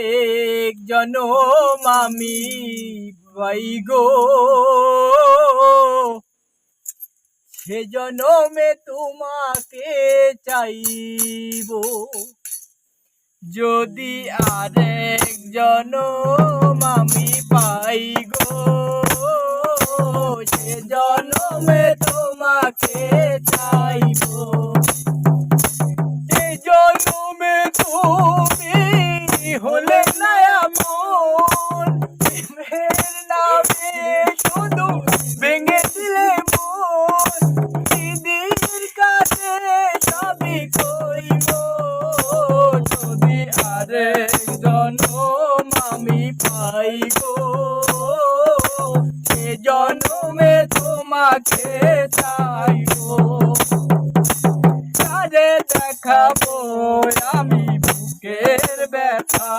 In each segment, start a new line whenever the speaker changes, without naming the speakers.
এক জনম আমি পাই গো, সে জনমে তোমাকে চাইব। যদি আরেক জনম আমি পাই গো, সে জনমে তোমাকে চাইব। এই জনমে তুমি হলে না এমন, প্রেমের নামে শুধু ভেঙে দিলে মন। দিদির কাছে সবই কইব, যদি আরেক জনম আমি পাই গো, সে জনমে তোমাকে চাইব। কাজে দেখাবো আমি বুকের ব্যথা,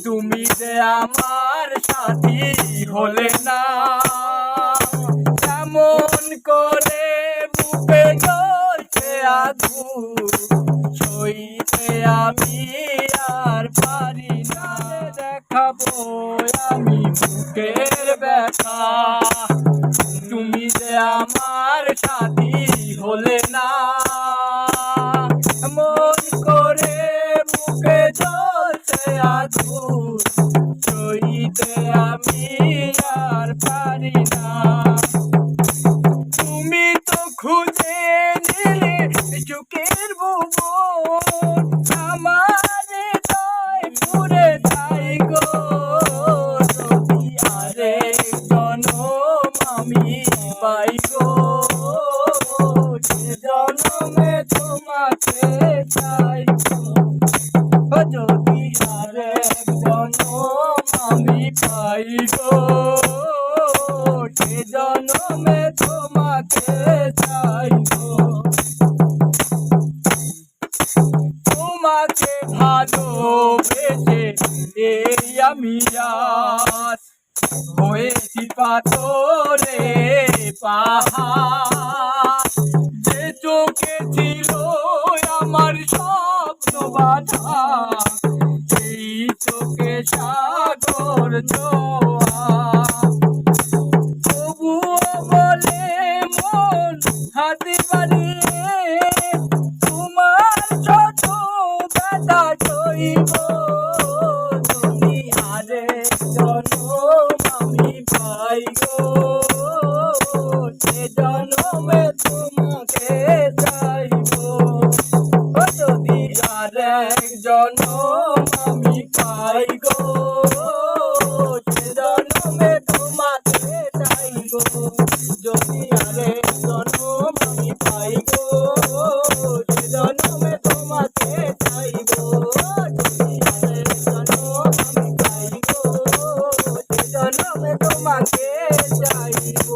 তুমি যে আমার সাথী হলে না। কেমন করে বুকে জ্বলছে আগুন, সইতে আমি আর পারি না। দেখাবো আমি বুকের ব্যথা, তুমি যে আমার সাথী হলে না। মন করে বুকে জ্বলছে আগুন, সইতে আমি আর পারি না। তুমি তো খুঁজে নিলে চোখের ভুবন, আমার হৃদয় পুরে যাই গো। যদি আরেক জনম আমি পাই গো, সে জনমে তোমাকে চাইবো। যদি আরেক জনম আমি পাই গো, সে জনমে তোমাকে চাইবো। তোমাকে ভালোবেসে এই আমি আজ হয়েছি পাথরে পাহাড়। যে চোখে ছিল আমার স্বপ্ন বাঁধা, সেই চোখে সাগর জোয়ার। তবুও বলে মন হাতে বাড়িয়ে, তোমার ছোট ব্যথা সইব। যদি আরেক জনম আমি পাই গো, সে জনমে তোমাকে চাইব। যদি আরেক জনম আমি পাই গো, সে জনমে তোমাকে চাইব। যদি আরেক জনম আমি পাই গো, সে জনমে তোমাকে চাইব। যদি আরেক জনম আমি পাই গো, সে জনমে তোমাকে চাইব।